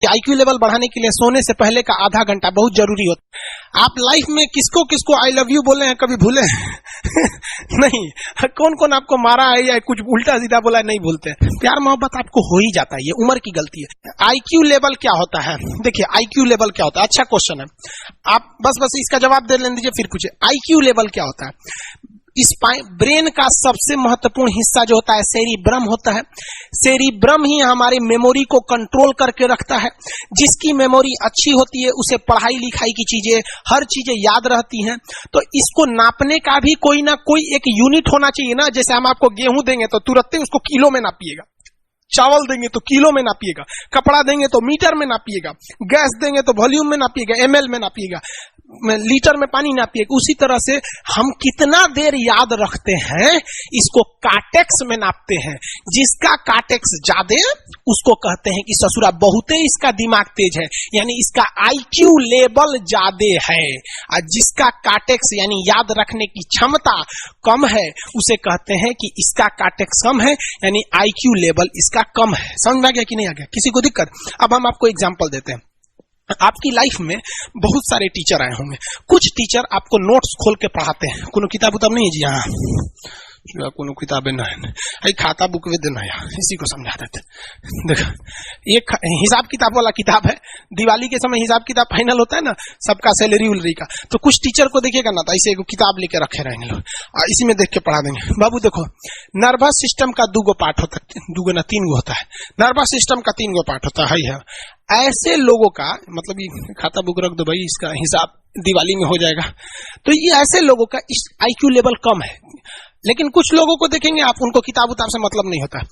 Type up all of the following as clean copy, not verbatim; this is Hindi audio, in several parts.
आईक्यू लेवल बढ़ाने के लिए सोने से पहले का आधा घंटा बहुत जरूरी होता है। आप लाइफ में किसको किसको आई लव यू बोले हैं कभी भूले नहीं? कौन कौन आपको मारा है या कुछ उल्टा सीधा बोला है नहीं भूलते। प्यार मोहब्बत आपको हो ही जाता है, ये उम्र की गलती है। आईक्यू लेवल क्या होता है? देखिए आईक्यू लेवल क्या होता है, अच्छा क्वेश्चन है। आप बस इसका जवाब दे लेने दीजिए, फिर पूछे आईक्यू लेवल क्या होता है। इस ब्रेन का सबसे महत्वपूर्ण हिस्सा जो होता है सेरिब्रम होता है। सेरिब्रम ही हमारी मेमोरी को कंट्रोल करके रखता है। जिसकी मेमोरी अच्छी होती है उसे पढ़ाई लिखाई की चीजें, हर चीजें याद रहती हैं। तो इसको नापने का भी कोई ना कोई एक यूनिट होना चाहिए ना। जैसे हम आपको गेहूं देंगे तो तुरंत ही उसको किलो में नापिएगा, चावल देंगे तो किलो में नापिएगा, कपड़ा देंगे तो मीटर में नापिएगा, गैस देंगे तो वॉल्यूम में नापिएगा, एमएल में नापिएगा, लीटर में पानी नापिएगा। उसी तरह से हम कितना देर याद रखते हैं इसको काटेक्स में नापते हैं। जिसका काटेक्स ज्यादा उसको कहते हैं कि ससुरा बहुते इसका दिमाग तेज है, यानी इसका आईक्यू लेवल ज्यादा है। और जिसका काटेक्स यानी याद रखने की क्षमता कम है उसे कहते हैं कि इसका काटेक्स कम है, यानी आईक्यू लेवल इसका कम है। समझ में आ गया कि नहीं आ गया? किसी को दिक्कत? अब हम आपको एग्जांपल देते हैं। आपकी लाइफ में बहुत सारे टीचर आए होंगे। कुछ टीचर आपको नोट्स खोल के पढ़ाते हैं। कोनो किताब उताब नहीं है जी? हाँ, कोनो किताबें नहीं, खाता बुक वेद नहीं, इसी को समझा देते। देखो एक हिसाब किताब वाला किताब है। दिवाली के समय हिसाब किताब फाइनल होता है ना, सबका सैलरी उलरी का। तो कुछ टीचर को देखेगा ना तो ऐसे एक किताब लेके रखे रहेंगे लोग, इसी में देख के पढ़ा देंगे। बाबू देखो, नर्वस सिस्टम का 2 पार्ट होता है, 2 ना 3 होता है। नर्वस सिस्टम का 3 पार्ट होता है। ऐसे लोगों का मतलब ये खाता बुक रख दो भाई, इसका हिसाब दिवाली में हो जाएगा। तो ये ऐसे लोगों का आईक्यू लेवल कम है। लेकिन कुछ लोगों को देखेंगे आप, उनको किताब उताब से मतलब नहीं होता।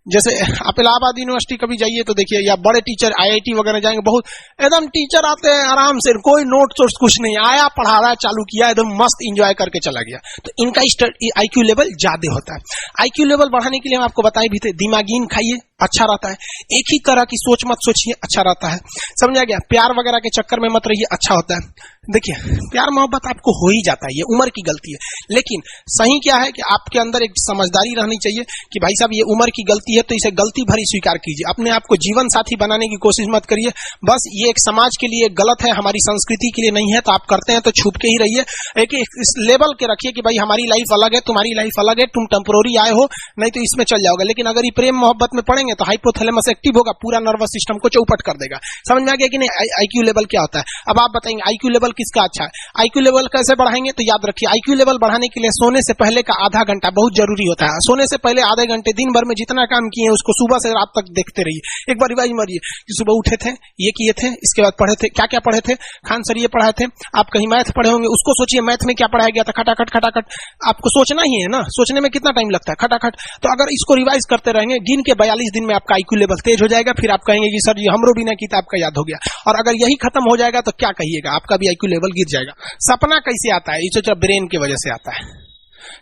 जैसे आप इलाहाबाद यूनिवर्सिटी कभी जाइए तो देखिए, या बड़े टीचर आईआईटी वगैरह जाएंगे, बहुत एकदम टीचर आते हैं आराम से, कोई नोट सोर्स कुछ नहीं, आया पढ़ा रहा, चालू किया, एकदम मस्त एंजॉय करके चला गया। तो इनका आईक्यू लेवल ज्यादा होता है। आईक्यू लेवल बढ़ाने के लिए हम आपको बताए भी थे, दिमागीन खाइए, अच्छा रहता है। एक ही तरह की सोच मत सोचिए, अच्छा रहता है। समझा गया? प्यार वगैरह के चक्कर में मत रहिए, अच्छा होता है। देखिए प्यार मोहब्बत आपको हो ही जाता है, ये उम्र की गलती है। लेकिन सही क्या है कि आपके अंदर एक समझदारी रहनी चाहिए कि भाई साहब ये उम्र की गलती है तो इसे गलती भरी स्वीकार कीजिए। अपने आप को जीवन साथी बनाने की कोशिश मत करिए। बस ये एक समाज के लिए गलत है, हमारी संस्कृति के लिए नहीं है। तो आप करते हैं तो छुप के ही रहिए। एक इस लेवल के रखिए कि भाई हमारी लाइफ अलग है, तुम्हारी लाइफ अलग है, तुम टेम्पोररी आए हो, नहीं तो इसमें चल जाओगे। लेकिन अगर ये प्रेम मोहब्बत में पड़ेंगे तो हाइपोथैलेमस एक्टिव होगा, पूरा नर्वस सिस्टम को चौपट कर देगा। समझ में आ गया कि नहीं? आईक्यू लेवल क्या होता है? अब आप बताएंगे आईक्यू लेवल किसका अच्छा है? आईक्यू लेवल कैसे बढ़ाएंगे? तो याद रखिए, आईक्यू लेवल बढ़ाने के लिए सोने से पहले का आधा घंटा बहुत जरूरी होता है। सोने से पहले आधे घंटे दिन भर में जितना काम किए हैं उसको सुबह से रात तक देखते रहिए। एक बार रिवाइज मारिए कि सुबह उठे थे, ये किए थे, इसके बाद पढ़े थे, क्या क्या पढ़े थे। खान सर ये पढ़ाए थे, आप कहीं मैथ पढ़े होंगे, उसको सोचिए मैथ में क्या पढ़ाया गया था। खटाखट खटाखट आपको सोचना ही है ना, सोचने में कितना टाइम लगता है, खटाखट। तो अगर इसको रिवाइज करते रहेंगे, गिन के 42 दिन में आपका आईक्यू लेवल तेज हो जाएगा। फिर आप कहेंगे कि सर ये हमरो बिना किताब का याद हो गया। और अगर यही खत्म हो जाएगा तो क्या कहिएगा, आपका भी आईक्यू लेवल गिर जाएगा। सपना कैसे आता है? इसे ब्रेन की वजह से आता है।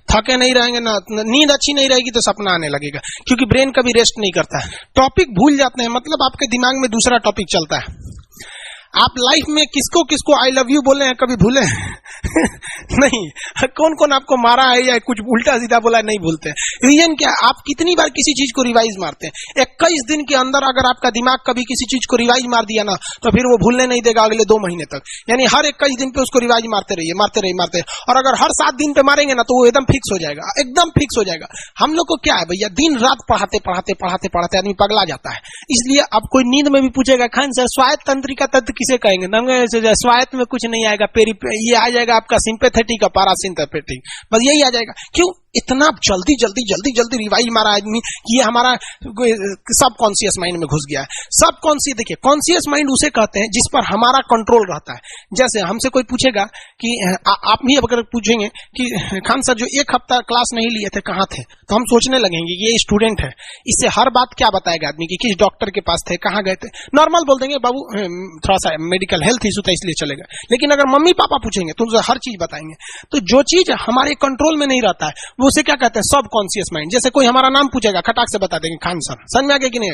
थके नहीं रहेंगे ना, नींद अच्छी नहीं रहेगी तो सपना आने लगेगा, क्योंकि ब्रेन कभी रेस्ट नहीं करता है। टॉपिक भूल जाते हैं, मतलब आपके दिमाग में दूसरा टॉपिक चलता है। आप लाइफ में किसको किसको आई लव यू बोले हैं कभी भूले नहीं? कौन कौन आपको मारा है या कुछ उल्टा सीधा बोला है नहीं भूलते। रीजन क्या? आप कितनी बार किसी चीज को रिवाइज मारते हैं। 21 दिन के अंदर अगर आपका दिमाग कभी किसी चीज को रिवाइज मार दिया ना तो फिर वो भूलने नहीं देगा अगले 2 महीने तक। यानी हर 21 दिन पे उसको रिवाइज मारते रहिए, मारते रहिए, मारते रहिए। और अगर हर 7 दिन पे मारेंगे ना तो वो एकदम फिक्स हो जाएगा, एकदम फिक्स हो जाएगा। हम लोग को क्या है भैया, दिन रात पढ़ाते पढ़ाते पढ़ाते पढ़ाते आदमी पगला जाता है। इसलिए अब कोई नींद में भी पूछेगा खान सर स्वायत्त तंत्रिका तत्व किसे कहेंगे, स्वायत्त में कुछ नहीं आएगा, ये आ जाएगा आपका सिंपैथेटिक और पैरासिम्पैथेटिक, बस यही आ जाएगा। क्यों इतना जल्दी जल्दी जल्दी जल्दी रिवाइज मारा आदमी कि ये हमारा सब कॉन्शियस माइंड में घुस गया है। सब कॉन्शियस, देखिए कॉन्शियस माइंड उसे कहते हैं जिस पर हमारा कंट्रोल रहता है। जैसे हमसे कोई पूछेगा कि आप भी अगर पूछेंगे कि खान सर जो 1 हफ्ता क्लास नहीं लिए थे कहाँ थे, तो हम सोचने लगेंगे ये स्टूडेंट है, इससे हर बात क्या बताएगा आदमी की, किस डॉक्टर के पास थे, कहाँ गए थे। नॉर्मल बोल देंगे बाबू थोड़ा सा मेडिकल हेल्थ इशू था इसलिए चले गए। लेकिन अगर मम्मी पापा पूछेंगे तो उनसे हर चीज बताएंगे। तो जो चीज हमारे कंट्रोल में नहीं रहता है वो उसे क्या कहते हैं, सब कॉन्शियस माइंड। जैसे कोई हमारा नाम पूछेगा खटाक से बता देंगे खान सर, समझ में आ गया कि नहीं?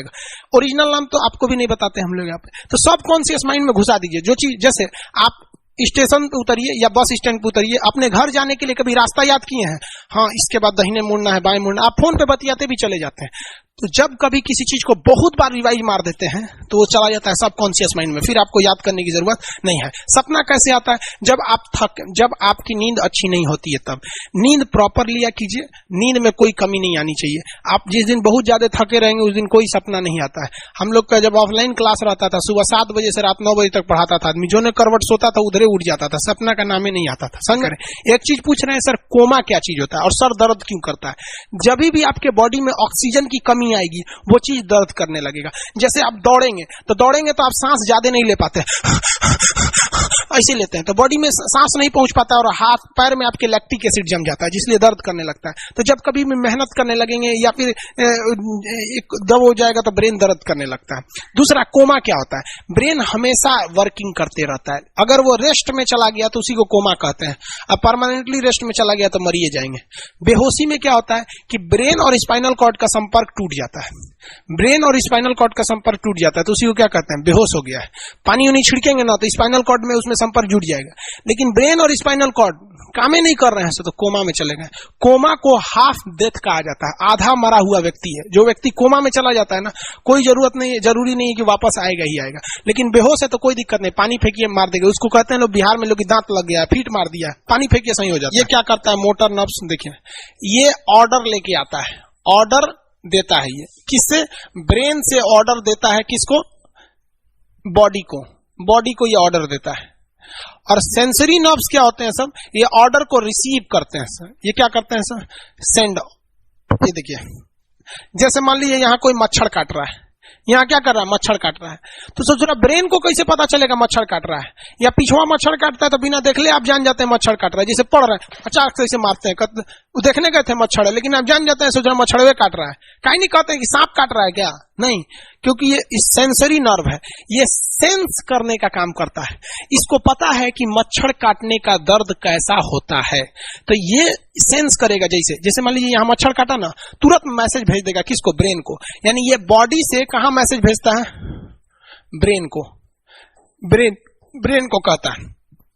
ओरिजिनल नाम तो आपको भी नहीं बताते हम लोग यहाँ पे। तो सब कॉन्शियस माइंड में घुसा दीजिए जो चीज। जैसे आप स्टेशन पे उतरिए या बस स्टैंड पे उतरिए, अपने घर जाने के लिए कभी रास्ता याद किए हैं? हाँ, इसके बाद दाहिने मुड़ना है, बाएं मुड़ना, आप फोन पे बतियाते भी चले जाते हैं। तो जब कभी किसी चीज को बहुत बार रिवाइज मार देते हैं तो वो चला जाता है सबकॉन्शियस माइंड में, फिर आपको याद करने की जरूरत नहीं है। सपना कैसे आता है? जब आपकी नींद अच्छी नहीं होती है तब। नींद प्रॉपर लिया कीजिए, नींद में कोई कमी नहीं आनी चाहिए। आप जिस दिन बहुत ज्यादा थके रहेंगे उस दिन कोई सपना नहीं आता है। हम लोग का जब ऑफलाइन क्लास रहता था, सुबह 7 बजे से रात 9 बजे तक पढ़ाता था आदमी, जो ने करवट सोता था उधरे उठ जाता था, सपना का नाम ही नहीं आता था। समझ रहे? एक चीज पूछ रहे हैं सर, कोमा क्या चीज होता है और सर दर्द क्यों करता है? जब भी आपके बॉडी में ऑक्सीजन की कमी आएगी वो चीज दर्द करने लगेगा। जैसे आप दौड़ेंगे तो आप सांस ज्यादा नहीं ले पाते, ऐसे लेते हैं तो बॉडी में सांस नहीं पहुंच पाता और हाथ पैर में आपके लैक्टिक एसिड जम जाता है, जिसलिए दर्द करने लगता है। तो जब कभी भी मेहनत करने लगेंगे या फिर एक दब हो जाएगा तो ब्रेन दर्द करने लगता है। दूसरा, कोमा क्या होता है? ब्रेन हमेशा वर्किंग करते रहता है। अगर वो रेस्ट में चला गया तो उसी को कोमा कहते हैं। अब परमानेंटली रेस्ट में चला गया तो मरिए जाएंगे। बेहोशी में क्या होता है कि ब्रेन और स्पाइनल कॉर्ड का संपर्क टूट जाता है। ब्रेन और स्पाइनल कॉर्ड का संपर्क टूट जाता है तो उसी को क्या कहते हैं? बेहोश हो गया है। पानी उन्हीं छिड़केंगे ना तो स्पाइनल कॉर्ड में उसमें संपर्क जुड़ जाएगा, लेकिन ब्रेन और स्पाइनल कॉर्ड काम ही नहीं कर रहे हैं तो कोमा में चले गए। कोमा को हाफ डेथ कहा जाता है, आधा मरा हुआ व्यक्ति है। जो व्यक्ति कोमा में चला जाता है ना, कोई जरूरी नहीं है कि वापस आएगा ही आएगा, लेकिन बेहोश है तो कोई दिक्कत नहीं, पानी फेंकिए मार देगा। उसको कहते हैं लोग बिहार में, लोग दांत लग गया, फीट मार दिया, पानी फेंकिए सही हो जाता है। ये क्या करता है? मोटर नर्व्स, देखिए ये ऑर्डर लेके आता है, ऑर्डर देता है। ये किससे? ब्रेन से ऑर्डर देता है। किसको? बॉडी को ये ऑर्डर देता है। और सेंसरी नर्व्स क्या होते हैं सब? ये ऑर्डर को रिसीव करते हैं सर। ये क्या करते हैं सर? सेंड। ये देखिए, जैसे मान लीजिए यहां कोई मच्छर काट रहा है, यहाँ क्या कर रहा है? मच्छर काट रहा है। तो सोच रहा ब्रेन को कैसे पता चलेगा मच्छर काट रहा है? या पिछवा मच्छर काटता है तो बिना देख ले आप जान जाते हैं मच्छर काट रहा है। जैसे पढ़ रहे हैं, अचानक से ऐसे मारते हैं, देखने गए थे मच्छर है, लेकिन आप जान जाते हैं, सोच रहे मच्छरवे काट रहा है। कहीं नहीं कहते हैं कि सांप काट रहा है क्या? नहीं, क्योंकि ये सेंसरी नर्व है, ये सेंस करने का काम करता है। इसको पता है कि मच्छर काटने का दर्द कैसा होता है, तो ये सेंस करेगा। जैसे मान लीजिए यहाँ मच्छर काटा ना, तुरंत मैसेज भेज देगा। किसको? ब्रेन को। यानी ये बॉडी से कहां मैसेज भेजता है? ब्रेन को। ब्रेन को कहता है।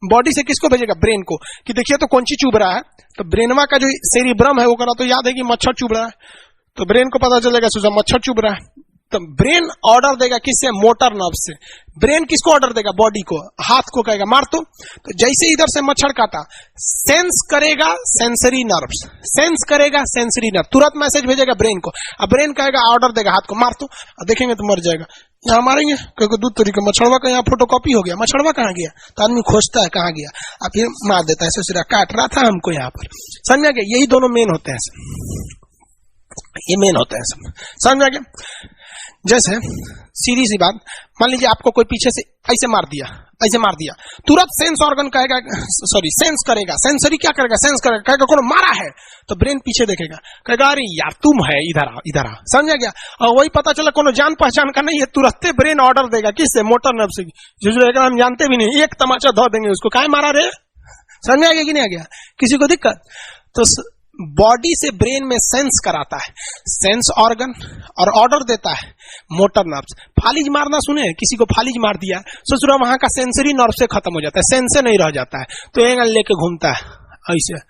बॉडी से किसको भेजेगा? ब्रेन को, कि देखिए तो कौन सी चुभ रहा है। तो ब्रेनवा का जो सेरिब्रम है वो करा तो याद है कि मच्छर चुभ रहा है, तो ब्रेन को पता चलेगा सुझा मच्छर चुभ रहा है। तो ब्रेन ऑर्डर देगा किससे? मोटर नर्व से। ब्रेन किसको ऑर्डर देगा? बॉडी को। हाथ को कहेगा मार तो जैसे इधर से मच्छर काटा, सेंस करेगा सेंसरी नर्व्स, सेंस करेगा सेंसरी नर्व, तुरंत मैसेज भेजेगा ब्रेन को। अब ब्रेन कहेगा, ऑर्डर देगा हाथ को मार तो, देखेंगे तो मर जाएगा। यहाँ मारेंगे, क्योंकि दूध तरीके मच्छरवा का यहाँ फोटोकॉपी हो गया, मच्छरवा कहाँ गया? तो आदमी खोजता है कहाँ गया, अब फिर मार देता है, सोच रहा काट रहा था हमको यहाँ पर। समझ आ गया? यही दोनों मेन होते हैं, ये मेन होते हैं सब। समझ आ गया? जैसे सीधी सी बात, मान लीजिए आपको कोई पीछे से ऐसे मार दिया, तुरंत सेंस ऑर्गन कहेगा, सेंस करेगा, सेंसरी क्या करेगा? सेंस करेगा, कहेगा कौन मारा है, तो ब्रेन पीछे देखेगा, कहेगा अरे यार तुम है, इधर आ। समझ गया? और वही पता चला कोनो जान पहचान का नहीं है, तुरंत ब्रेन ऑर्डर देगा किससे? मोटर नर्व से, जो हम जानते भी नहीं, एक तमाचा धो देंगे उसको, काहे मारा रे? समझ आ गया कि नहीं आ गया? किसी को दिक्कत? तो बॉडी से ब्रेन में सेंस कराता है, सेंस ऑर्गन, और ऑर्डर देता है मोटर नर्व्स। फालिज मारना सुने? किसी को फालिज मार दिया, सोच रहा वहां का सेंसरी नर्व से खत्म हो जाता है, सेंस से नहीं रह जाता है, तो एंगल लेके घूमता है ऐसे।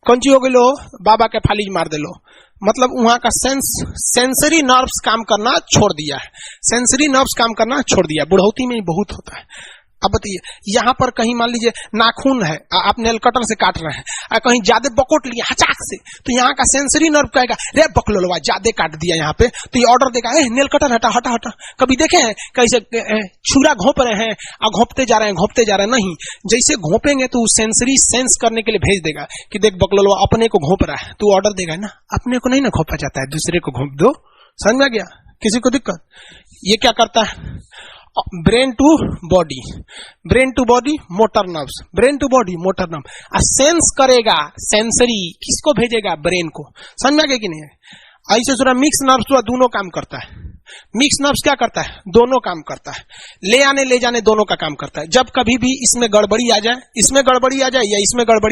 कौन ची हो गई लो? बाबा के फालिज मार दे लो, मतलब वहां का सेंसरी नर्व्स काम करना छोड़ दिया है, सेंसरी नर्व्स काम करना छोड़ दिया। बुढ़ौती में ही बहुत होता है। अब बताइए, यहां पर कहीं मान लीजिए नाखून है, आप नेल कटर से काट रहे हैं, कहीं ज्यादा बकोट लिया हचाक से, तो यहाँ का सेंसरी नर्व कहेगा रे बकलोलवा ज्यादा काट दिया यहाँ पे, तो ये ऑर्डर देगा नेल कटर हटा हटा हटा। कभी देखे हैं कैसे छुरा घोंप रहे हैं और घोंपते जा रहे हैं? नहीं, जैसे घोंपेंगे तो सेंसरी सेंस करने के लिए भेज देगा कि देख बकलोलवा अपने को घोंप रहा है, तो ऑर्डर देगा ना, अपने को नहीं ना घोंपा जाता है, दूसरे को घोंप दो। समझ में गया? किसी को दिक्कत? ये क्या करता है? Brain to body, motor nerves, brain to body motor nerve. Sense करेगा सेंसरी, किसको भेजेगा? ब्रेन को। समझ में आ गया कि नहीं? ऐसे सुना मिक्स नर्व्स हुआ, दोनों काम करता है। मिक्स नर्व्स क्या करता है? दोनों काम करता है, ले आने ले जाने दोनों का काम करता है। जब कभी भी इसमें गड़बड़ी आ जाए या इसमें गड़बड़ी